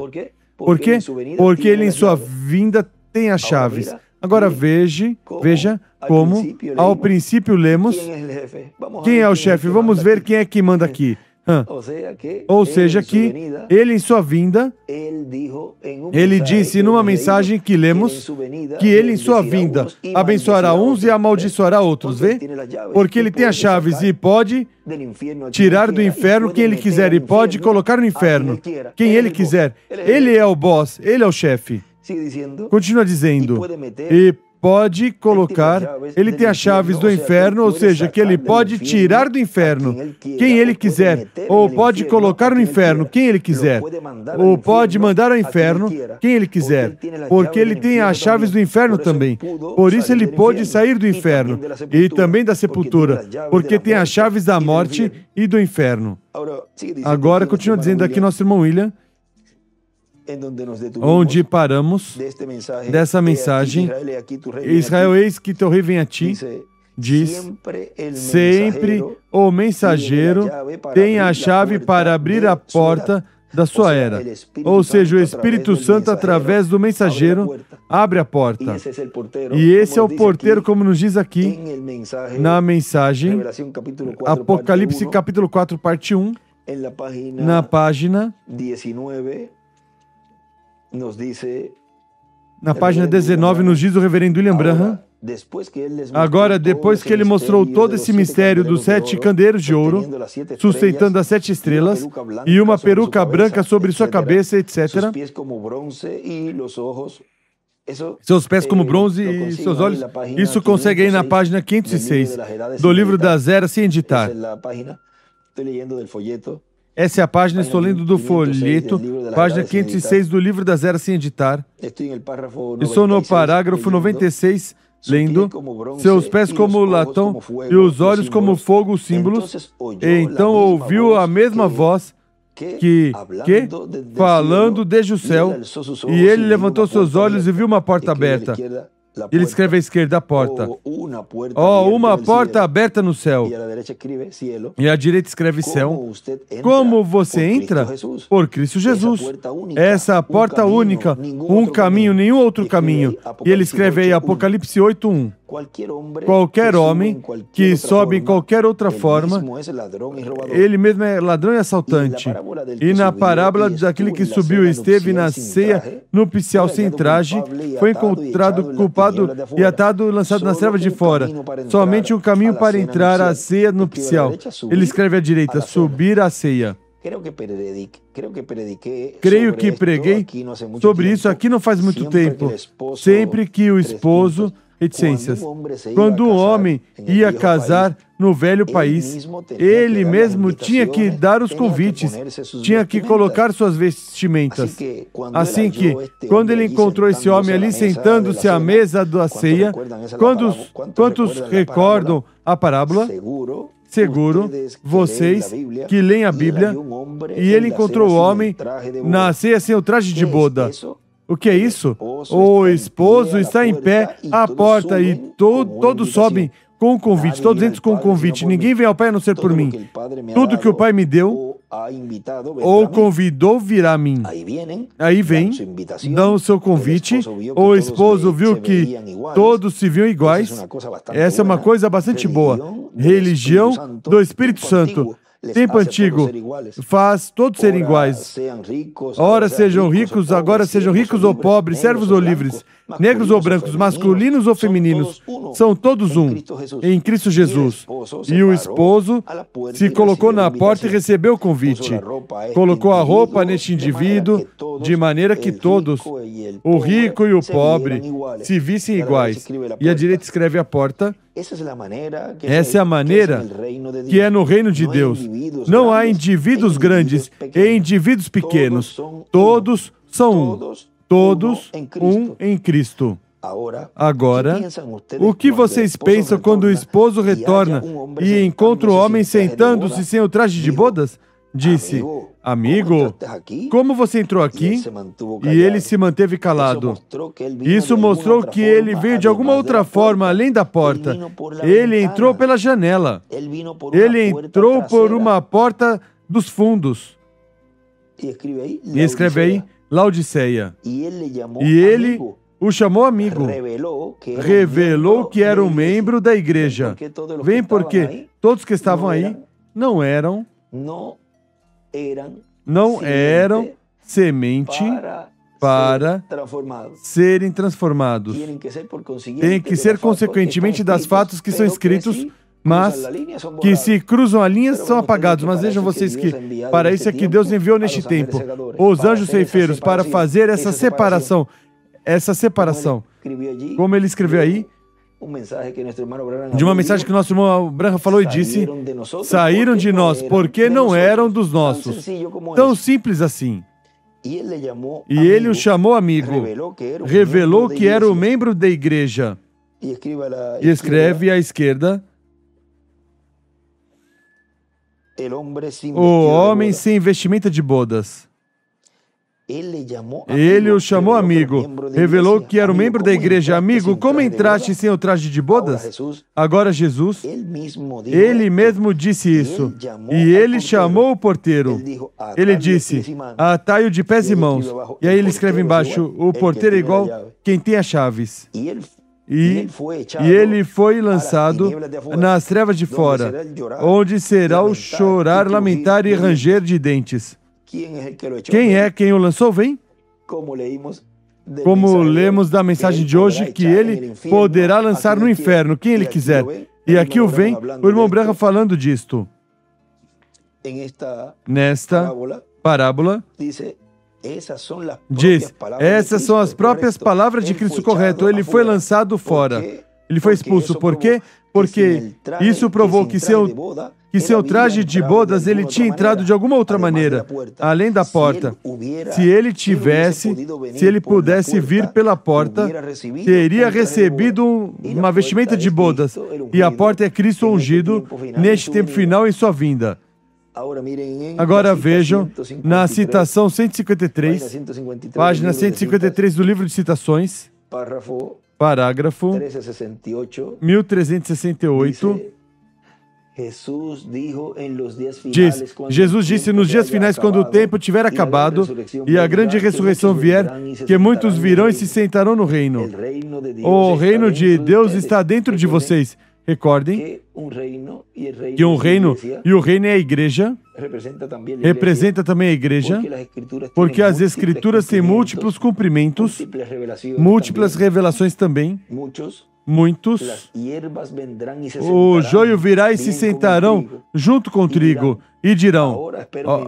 Por quê? Porque ele em sua vinda tem as chaves. Agora veja como ao princípio lemos, quem é o chefe? Vamos ver quem é que manda aqui. Ou seja, que ele em sua vinda, ele disse numa mensagem que lemos, que ele em sua vinda abençoará uns e amaldiçoará outros, vê? Porque ele tem as chaves e pode tirar do inferno quem ele quiser e pode colocar no inferno quem ele quiser. Ele é o boss, ele é o chefe. Continua dizendo, e pode colocar, ele tem as chaves do inferno, ou seja, que ele pode tirar do inferno quem ele quiser, ou pode colocar no inferno quem ele quiser, ou pode mandar ao inferno quem ele quiser, porque ele tem as chaves do inferno também. Por isso ele pôde sair do inferno e também da sepultura, porque tem as chaves da morte e do inferno. Agora, continua dizendo aqui nosso irmão William, onde paramos dessa mensagem, Israel, eis que teu rei vem a ti, diz, sempre o mensageiro tem a chave para abrir a porta da sua era. Ou seja, o Espírito Santo, através do mensageiro, abre a porta. E esse é o porteiro, como nos diz aqui, na mensagem, Apocalipse capítulo 4, parte 1, na página... Na página 19 nos diz o reverendo William Branham, Agora, depois que ele mostrou todo esse mistério dos 7 candeeiros de ouro, sustentando as 7 estrelas, e uma peruca branca sobre sua cabeça, etc., seus pés como bronze e seus olhos, isso consegue aí na página 506, do livro das Eras sem editar. Essa é a página, estou lendo do folheto, página 506 do livro das Eras sem editar. Estou no parágrafo 96, lendo, seus pés como latão e os olhos como fogo, símbolos. E então ouviu a mesma voz que falando desde o céu, e ele levantou seus olhos e viu uma porta aberta. Ele escreve à esquerda a porta. Uma porta aberta no céu. E à direita escreve céu. Como você entra? Por Cristo Jesus. Essa é a porta única, um caminho, nenhum outro caminho. E ele escreve aí Apocalipse 8:1. Qualquer homem que sobe em qualquer outra forma, ele mesmo é ladrão e assaltante. E na parábola daquele que subiu e esteve na ceia nupcial sem traje, foi encontrado culpado e atado, lançado nas trevas de fora. Somente um caminho para entrar à ceia nupcial. Ele escreve à direita, subir à ceia. Creio que preguei sobre isso aqui não faz muito tempo. Sempre que o esposo... reticências. Quando um homem ia casar no velho país, ele mesmo tinha que dar os convites, tinha que colocar suas vestimentas. Assim que, quando ele encontrou esse homem ali sentando-se à mesa da ceia, quantos recordam a parábola? Seguro, vocês que leem a Bíblia, e ele encontrou o homem na ceia sem o traje de boda. O que é isso? O esposo está em pé à porta e todos sobem com o convite, todos entram com o convite. Ninguém vem ao Pai a não ser por mim. Tudo que o Pai me deu ou convidou virá a mim. Aí vem, dão o seu convite. O esposo viu que todos se viam iguais. Essa é uma coisa bastante boa. Religião do Espírito Santo. Tempo antigo faz todos serem iguais. Ora sejam ricos, agora sejam ricos ou pobres, servos ou livres, negros ou brancos, masculinos ou femininos, são todos um, em Cristo Jesus. E o esposo se colocou na porta e recebeu o convite. Colocou a roupa neste indivíduo, de maneira que todos, o rico e o pobre, se vissem iguais. E à direita escreve a porta. Essa é a maneira que é no reino de Deus. Não há indivíduos grandes e indivíduos pequenos. Todos são um. Todos um em Cristo. Agora, o que vocês pensam quando o esposo retorna e encontra o homem sentando-se sem o traje de bodas? Disse, amigo, como você entrou aqui? E ele se manteve calado. Isso mostrou que ele veio de alguma outra forma, além da porta. Ele entrou pela janela. Ele entrou por uma porta dos fundos. E escreve aí, Laodiceia. E ele o chamou amigo. Revelou que era um membro da igreja. Vem porque todos que estavam aí não eram semente para serem transformados. Tem que ser consequentemente das fatos que são escritos, mas que se cruzam a linhas são apagados. Mas vejam vocês que para isso é que Deus enviou neste tempo os anjos ceifeiros para fazer essa separação. Como ele escreveu aí, de uma mensagem que nosso irmão Branham falou e disse, saíram de nós porque não eram dos nossos. Tão simples assim. E ele o chamou amigo, revelou que era o membro da igreja. E escreve à esquerda, o homem sem vestimenta de bodas. Ele o chamou amigo, revelou que era um membro da igreja. Amigo, como entraste sem o traje de bodas? Agora Jesus, ele mesmo disse isso. E ele chamou o porteiro. Ele disse, atai-o de pés e mãos. E aí ele escreve embaixo, o porteiro é igual quem tem as chaves. E ele foi lançado nas trevas de fora, onde será o chorar, lamentar e ranger de dentes. Quem é quem o lançou? Vem. como lemos da mensagem de hoje, que ele poderá lançar no inferno quem ele quiser. E aqui o irmão Branham falando disto. Nesta parábola, diz, essas são as próprias palavras de Cristo correto. Ele foi lançado fora. Ele foi expulso. Por quê? Porque isso provou que seu traje de bodas ele tinha entrado de alguma outra maneira, além da porta. Se ele pudesse vir pela porta, teria recebido uma vestimenta de bodas. E a porta é Cristo ungido neste tempo final em sua vinda. Agora vejam, na citação 153, página 153 do livro de citações, parágrafo 1368, diz, Jesus disse nos dias finais, quando o tempo tiver acabado e a grande ressurreição vier, que muitos virão e se sentarão no reino. O reino de Deus está dentro de vocês. Recordem que um reino, e o reino é a igreja, representa também a igreja, porque as escrituras têm múltiplos cumprimentos, múltiplas revelações também. Muitos, o joio virá e se sentarão junto com o trigo e dirão,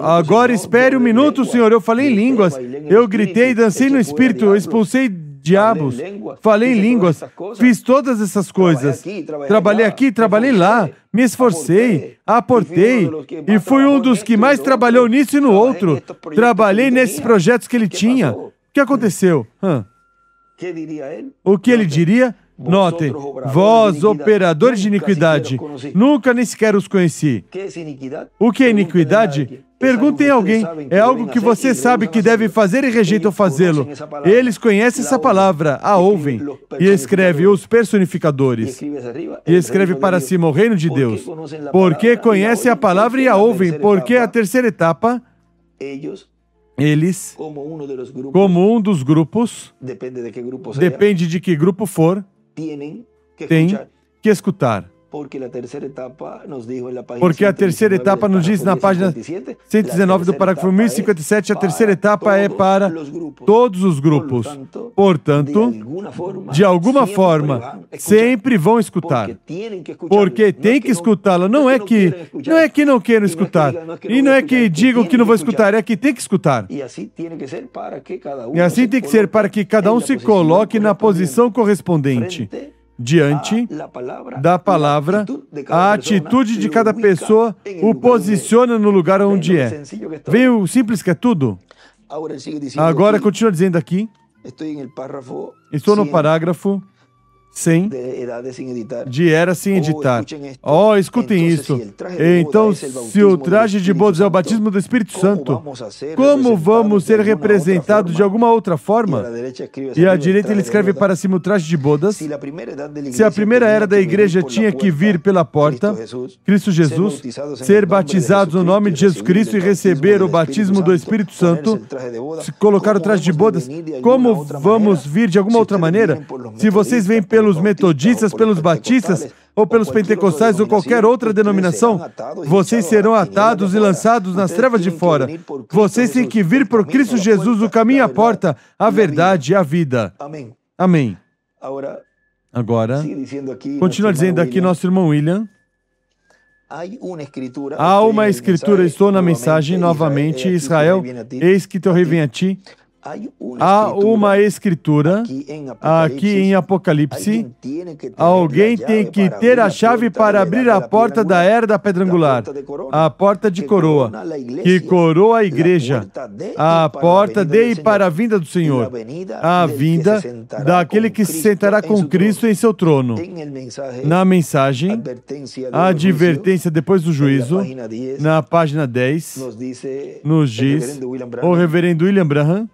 agora espere um minuto, Senhor, eu falei em línguas, eu gritei, dancei no Espírito, eu expulsei diabos, falei em línguas, fiz todas essas coisas, trabalhei aqui, trabalhei lá, me esforcei, aportei, e fui um dos que mais trabalhou nisso e no outro, trabalhei nesses projetos que ele tinha. O que aconteceu? O que ele diria? Notem, vós, operadores de iniquidade, nunca nem sequer os conheci. O que é iniquidade? Perguntem a alguém. É algo que você sabe que deve fazer e rejeitam fazê-lo. Eles conhecem essa palavra, a ouvem, e escreve os personificadores. E escreve para cima o reino de Deus. Porque conhecem a palavra e a ouvem. Porque a terceira etapa, eles, como um dos grupos, depende de que grupo for, tem que escutar. Porque a terceira etapa nos diz na página 119 do parágrafo 1057, a terceira etapa é para todos os grupos. Portanto, de alguma forma, sempre vão escutar. Porque tem que escutá-la. Não é que não queiram escutar. E não é que digam que não vão escutar, é que tem que escutar. E assim tem que ser para que cada um se coloque na posição correspondente. Diante da palavra, a atitude de cada pessoa o posiciona no lugar onde é. Vem o simples que é tudo? Agora continua dizendo aqui, estou no parágrafo 100 de Era Sem Editar. Escutem isso. Então, se o traje de bodas é o batismo do Espírito Santo, como vamos ser representados de alguma outra forma? E à direita ele escreve para cima o traje de bodas. Se a primeira era da igreja tinha que vir pela porta, Cristo Jesus, ser batizados no nome de Jesus Cristo e receber o batismo do Espírito Santo, se colocar o traje de bodas, como vamos vir de alguma outra maneira? Se vocês vêm pelos metodistas, pelos batistas, ou pelos pentecostais, ou qualquer outra denominação, vocês serão atados e lançados nas trevas de fora. Vocês têm que vir por Cristo Jesus, o caminho, a porta, a verdade e a vida. Amém. Agora, continua dizendo aqui nosso irmão William. Há uma escritura, estou na mensagem novamente, Israel, eis que teu rei vem a ti. Há uma escritura aqui em Apocalipse. Alguém tem que ter a chave para abrir a porta da era da pedra angular, a porta de coroa, que coroa a igreja, a porta de e para a vinda do Senhor, a vinda daquele que se sentará com Cristo em seu trono. Na mensagem, a advertência depois do juízo, na página 10, nos diz o reverendo William Branham,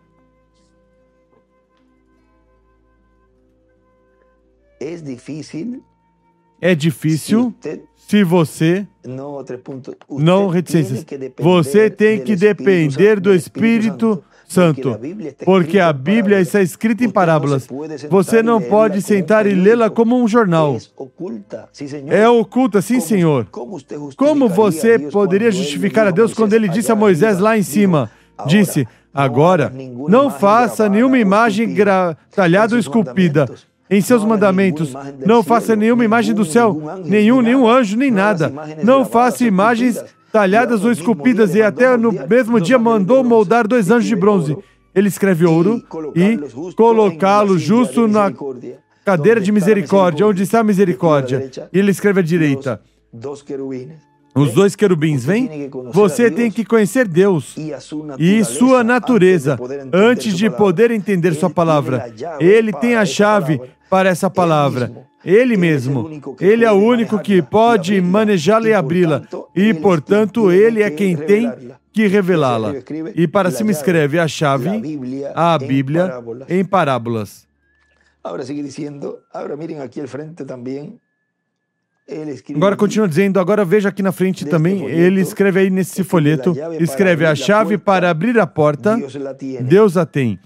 é difícil se você não reticências. Você tem que depender do Espírito Santo, porque a Bíblia está escrita em parábolas. Você não pode sentar e lê-la como um jornal. É oculta, sim, Senhor. Como você poderia justificar a Deus quando ele disse a Moisés lá em cima? Disse, Agora, não faça nenhuma imagem talhada ou esculpida em seus mandamentos. Não faça nenhuma imagem do céu, nenhum anjo, nem nada. Não faça imagens talhadas ou esculpidas. E até no mesmo dia mandou moldar 2 anjos de bronze. Ele escreve ouro e colocá-los justo na cadeira de misericórdia, onde está a misericórdia. E ele escreve à direita. Os 2 querubins, vem? Você tem que conhecer Deus e sua natureza antes de poder entender sua palavra. Ele tem a chave para essa palavra. Ele mesmo. Ele é o único que pode manejá-la e abri-la. E, portanto, ele é quem tem que revelá-la. E para cima escreve a chave, a Bíblia, em parábolas. Agora continua dizendo, agora veja aqui na frente também, ele escreve aí nesse folheto, escreve a chave para abrir a porta, Deus a tem.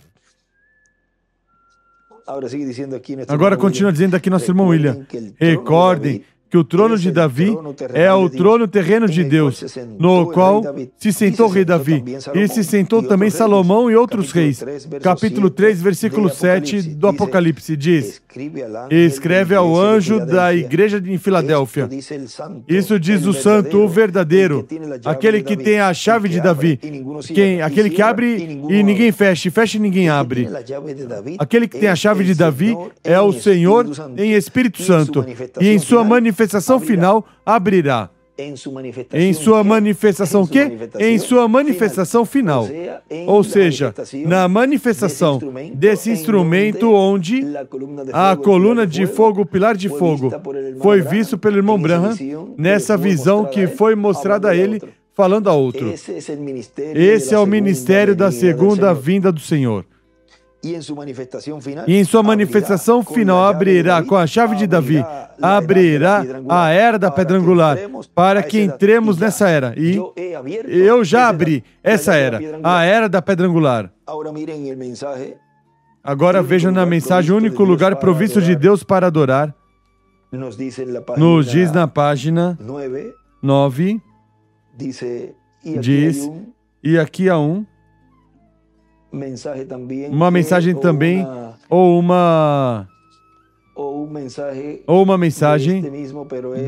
Agora continua dizendo aqui nosso irmão William, recordem que o trono de Davi é o trono terreno de Deus, no qual se sentou o rei Davi, e se sentou também Salomão e outros reis. Capítulo 3, versículo 7 do Apocalipse diz, escreve ao anjo da igreja em Filadélfia. Isso diz o santo, o verdadeiro, aquele que tem a chave de Davi, aquele que abre e ninguém fecha, e ninguém abre. Aquele que tem a chave de Davi é o Senhor em Espírito Santo, e em sua manifestação final abrirá. Em sua manifestação o quê? Em sua manifestação final. Ou seja, na manifestação desse instrumento onde a coluna de fogo, o pilar de fogo, foi visto pelo irmão Branham nessa visão que foi mostrada a ele, falando a outro. Esse é o ministério da segunda vinda do Senhor. E em sua manifestação final abrirá, com a chave de Davi, abrirá a era da pedra angular, para que entremos nessa era. E eu já abri essa era, a era da pedra angular. Agora vejam na mensagem, o único lugar provisto de Deus para adorar, nos diz na página 9, diz, e aqui há uma mensagem também, ou uma mensagem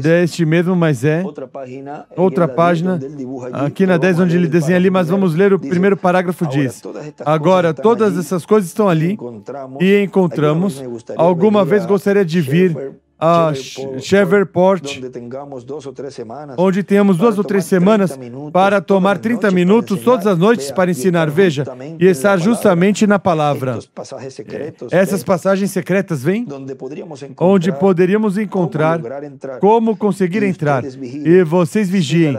deste mesmo, mas é outra página, aqui na 10, onde ele desenha ali, mas vamos ler o primeiro parágrafo, diz, agora todas essas coisas estão ali, e encontramos, alguma vez gostaria de vir a Shreveport, onde temos 2 ou 3 semanas para tomar 30 minutos todas as noites para ensinar, veja, e estar justamente na palavra. Essas passagens secretas, vem? Onde poderíamos encontrar como conseguir entrar. E vocês vigiem.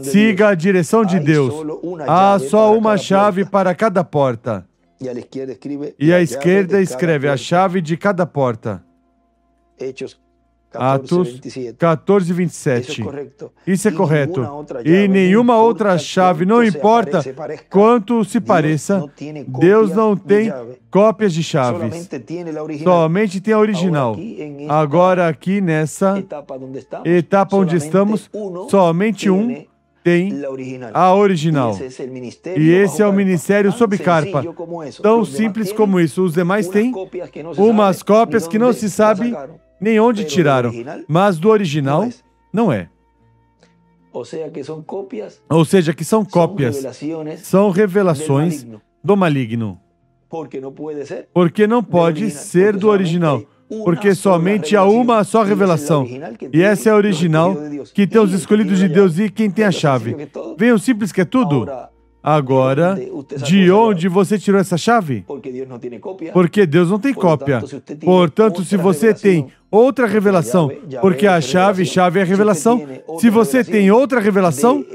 Siga a direção de Deus. Há só uma chave para cada porta. E à esquerda escreve a chave de cada porta. Atos 14, 27. Isso é correto. E nenhuma outra chave, não importa quanto se pareça, Deus não tem cópias de chaves. Somente tem a original. Agora aqui nessa etapa onde estamos, somente um tem a original. E esse é o ministério sob carpa. Tão simples como isso. Os demais têm umas cópias que não se sabe nem onde tiraram, mas do original não é. Ou seja, que são cópias, são revelações do maligno. Porque não pode ser do original. Porque somente há uma só revelação. E essa é a original, que tem os escolhidos de Deus e quem tem a chave. Vem o simples que é tudo. Agora, de onde você tirou essa chave? Porque Deus não tem cópia. Portanto, se você tem outra revelação, porque a chave é a revelação, se você tem outra revelação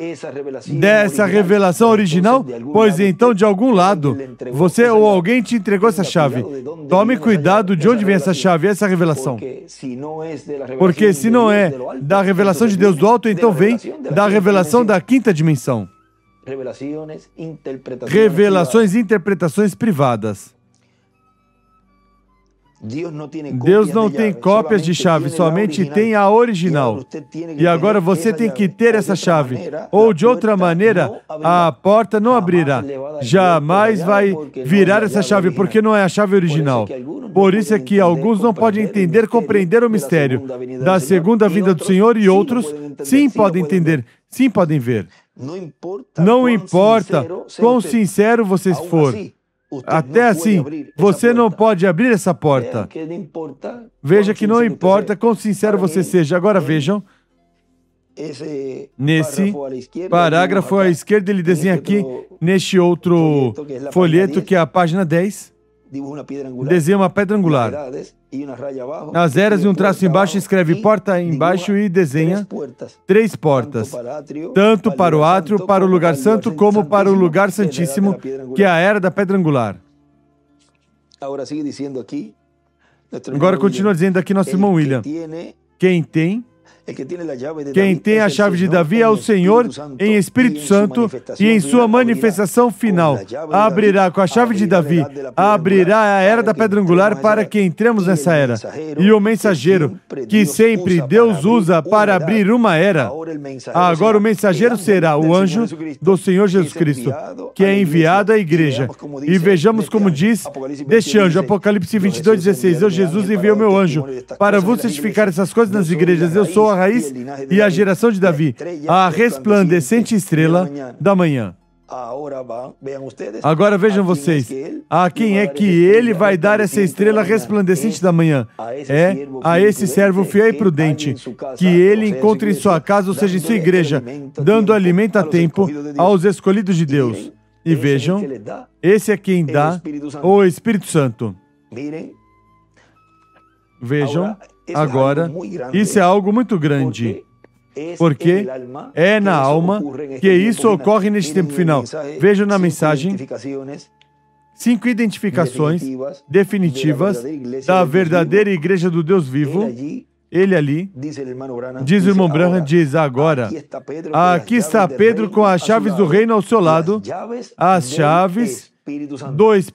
dessa revelação original, pois então de algum lado, você ou alguém te entregou essa chave. Tome cuidado de onde vem essa chave, essa revelação. Porque se não é da revelação de Deus do alto, então vem da revelação da quinta dimensão. Revelações e interpretações privadas. Deus não tem cópias de chave, somente tem a original. E agora você tem que ter essa chave. Ou de outra maneira, a porta não abrirá. Jamais vai virar essa chave, porque não é a chave original. Por isso é que alguns não podem entender, compreender o mistério da segunda vinda do Senhor, e outros sim podem entender, sim podem ver. Não importa quão sincero você for. Até assim, você não pode abrir essa porta. Veja que não importa quão sincero você seja. Agora vejam, nesse parágrafo à esquerda, ele desenha aqui, neste outro folheto, que é a página 10, desenha uma pedra angular. As eras e um traço embaixo, escreve porta embaixo e desenha 3 portas, tanto para o átrio, para o lugar santo, como para o lugar santíssimo, que é a era da pedra angular. Agora continua dizendo aqui nosso irmão William, quem tem a chave de Davi é o Senhor em Espírito Santo e em sua manifestação final. Abrirá com a chave de Davi, abrirá a era da pedra angular para que entremos nessa era. E o mensageiro, que sempre Deus usa para abrir uma era, agora o mensageiro será o anjo do Senhor Jesus Cristo, que é enviado à igreja. E vejamos como diz deste anjo, Apocalipse 22:16, eu, Jesus, enviei o meu anjo para vos certificar essas coisas nas igrejas. Eu sou a raiz e a geração de Davi, a resplandecente estrela da manhã. Agora vejam vocês, a quem é que ele vai dar essa estrela resplandecente da manhã? É a esse servo fiel e prudente, que ele encontre em sua casa, ou seja, em sua igreja, dando alimento a tempo aos escolhidos de Deus. E vejam, esse é quem dá o Espírito Santo. Vejam, agora, isso é algo muito grande, porque é na alma que isso ocorre neste tempo final. Vejam na mensagem 5 identificações definitivas da verdadeira igreja do Deus vivo. Ele ali, diz o irmão Branham, diz agora, aqui está Pedro com as chaves do reino ao seu lado, as chaves do Espírito